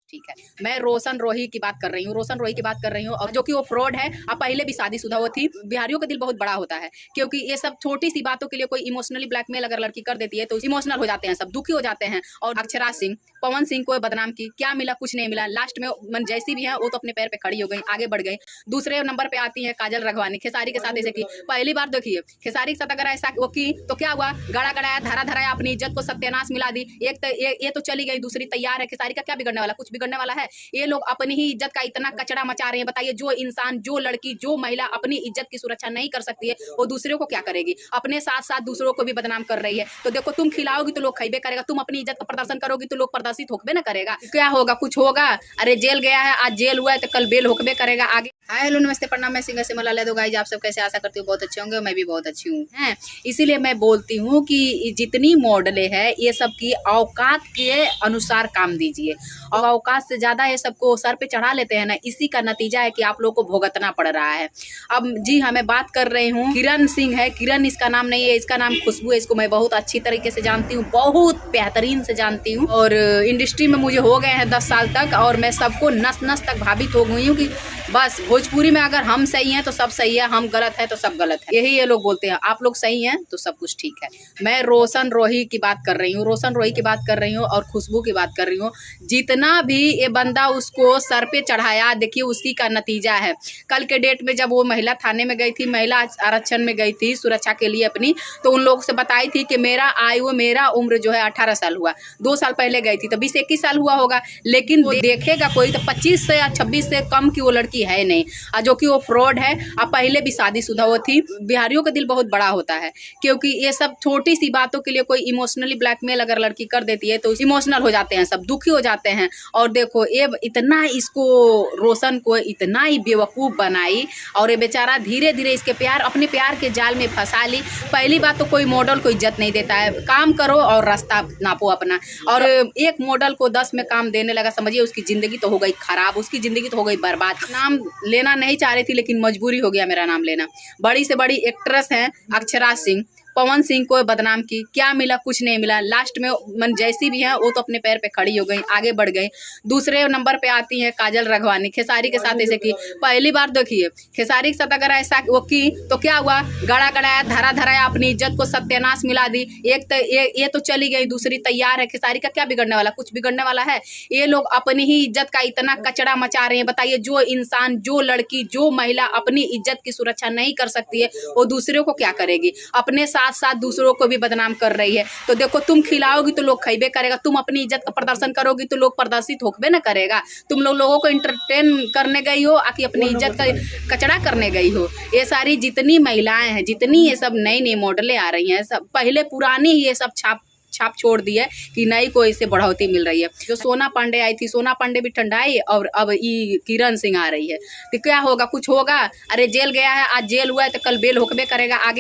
ठीक है। मैं रोशन रोही की बात कर रही हूँ, रोशन रोही की बात कर रही हूँ, और जो कि वो फ्रॉड है। अब पहले भी शादीशुदा वो थी। बिहारियों का दिल बहुत बड़ा होता है, क्योंकि ये सब छोटी सी बातों के लिए कोई इमोशनली ब्लैकमेल अगर लड़की कर देती है तो इमोशनल हो जाते हैं, सब दुखी हो जाते हैं। और अक्षरा सिंह, पवन सिंह को बदनाम की, क्या मिला? कुछ नहीं मिला। लास्ट में मन जैसी भी है वो तो अपने पैर पे खड़ी हो गई, आगे बढ़ गई। दूसरे नंबर पे आती है काजल रघवानी, खेसारी के साथ ऐसे की। पहली बार देखिए, खेसारी के साथ अगर ऐसा वो की तो क्या हुआ? गड़ा गड़ाया, धरा धराया, अपनी इज्जत को सत्यानाश मिला दी। एक तो ये तो चली गई, दूसरी तैयार है। खेसारी का क्या बिगड़ने वाला? कुछ बिगड़ने वाला है? ये लोग अपनी ही इज्जत का इतना कचरा मचा रहे हैं। बताइए, जो इंसान, जो लड़की, जो महिला अपनी इज्जत की सुरक्षा नहीं कर सकती है वो दूसरों को क्या करेगी? अपने साथ साथ दूसरों को भी बदनाम कर रही है। तो देखो, तुम खिलाओगी तो लोग खइबे करेगा, तुम अपनी इज्जत का प्रदर्शन करोगी तो लोग प्रदर्शित होकबे ना करेगा। क्या होगा? कुछ होगा? अरे जेल गया है, आज जेल हुआ है तो कल बेल होकबे करेगा आगे। हाय हेलो नमस्ते प्रणाम, मैं सिंगर सिमला ले दो गाइज। आप सब कैसे? आशा करती हूँ बहुत अच्छे होंगे, मैं भी बहुत अच्छी हूँ। हैं, इसीलिए मैं बोलती हूँ कि जितनी मॉडलें हैं ये सब की औकात के अनुसार काम दीजिए, और औकात से ज्यादा ये सबको सर पे चढ़ा लेते हैं ना, इसी का नतीजा है कि आप लोग को भुगतना पड़ रहा है। अब जी हाँ, मैं बात कर रही हूँ किरण सिंह है। किरण इसका नाम नहीं है, इसका नाम खुशबू है। इसको मैं बहुत अच्छी तरीके से जानती हूँ, बहुत बेहतरीन से जानती हूँ, और इंडस्ट्री में मुझे हो गए हैं 10 साल तक, और मैं सबको नस नस तक भावित हो गई हूँ कि बस भोजपुरी में अगर हम सही हैं तो सब सही है, हम गलत है तो सब गलत है, यही ये लोग बोलते हैं। आप लोग सही हैं तो सब कुछ ठीक है। मैं रोशन रोही की बात कर रही हूँ, रोशन रोही की बात कर रही हूँ, और खुशबू की बात कर रही हूँ। जितना भी ये बंदा उसको सर पे चढ़ाया, देखिए उसी का नतीजा है। कल के डेट में जब वो महिला थाने में गई थी, महिला आरक्षण में गई थी सुरक्षा के लिए अपनी, तो उन लोगों से बताई थी कि मेरा आयु, मेरा उम्र जो है 18 साल हुआ। 2 साल पहले गई थी तो 20-21 साल हुआ होगा, लेकिन वो देखेगा कोई तो 25 से या 26 से कम की वो लड़की है नहीं, जो कि वो फ्रॉड है। अब पहले भी शादीशुदा वो थी। बिहारियों का दिल बहुत बड़ा होता है, क्योंकि ये सब छोटी सी बातों के लिए कोई इमोशनली ब्लैकमेल अगर लड़की कर देती है तो इमोशनल हो जाते हैं, सब दुखी हो जाते हैं। और देखो, ये इतना इसको, रोशन को इतना ही बेवकूफ़ बनाई, और ये बेचारा धीरे धीरे इसके प्यार, अपने प्यार के जाल में फंसा ली। पहली बात तो कोई मॉडल को इज्जत नहीं देता है। काम करो और रास्ता नापो अपना। और एक मॉडल को 10 में काम देने लगा, समझिए उसकी ज़िंदगी तो हो गई खराब, उसकी ज़िंदगी तो हो गई बर्बाद। नाम लेना नहीं चाह रही थी, लेकिन मजबूरी हो गया मेरा नाम लेना। बड़ी से बड़ी एक्ट्रेस हैं अक्षरा सिंह, पवन सिंह को बदनाम की, क्या मिला? कुछ नहीं मिला। लास्ट में मन जैसी भी है वो तो अपने पैर पे खड़ी हो गई, आगे बढ़ गई। दूसरे नंबर पे आती है काजल रघवानी, खेसारी के साथ ऐसे की। पहली बार देखिए, खेसारी के साथ अगर ऐसा वो की तो क्या हुआ? गड़ा गड़ाया, धरा धराया, अपनी इज्जत को सत्यानाश मिला दी। एक तो ये तो चली गई, दूसरी तैयार है। खेसारी का क्या बिगड़ने वाला? कुछ बिगड़ने वाला है? ये लोग अपनी ही इज्जत का इतना कचरा मचा रहे हैं। बताइए, जो इंसान, जो लड़की, जो महिला अपनी इज्जत की सुरक्षा नहीं कर सकती है वो दूसरों को क्या करेगी? अपने साथ साथ दूसरों को भी बदनाम कर रही है। तो देखो, तुम खिलाओगी तो लोग खइबे करेगा, तुम अपनी इज्जत का प्रदर्शन करोगी तो लोग प्रदर्शित होकबे ना करेगा। तुम लोगों को इंटरटेन करने गई हो, आकि अपनी इज्जत का कचरा करने गई हो? ये सारी जितनी महिलाएं हैं, जितनी ये सब नई नई मॉडलें आ रही हैं, सब पहले पुरानी ही ये सब छाप छोड़ दी है कि नई को इससे बढ़ोतरी मिल रही है। जो सोना पांडे आई थी, सोना पांडे भी ठंडाई, और अब ये किरण सिंह आ रही है। तो क्या होगा? कुछ होगा? अरे जेल गया है, आज जेल हुआ है तो कल बेल होकबे करेगा आगे।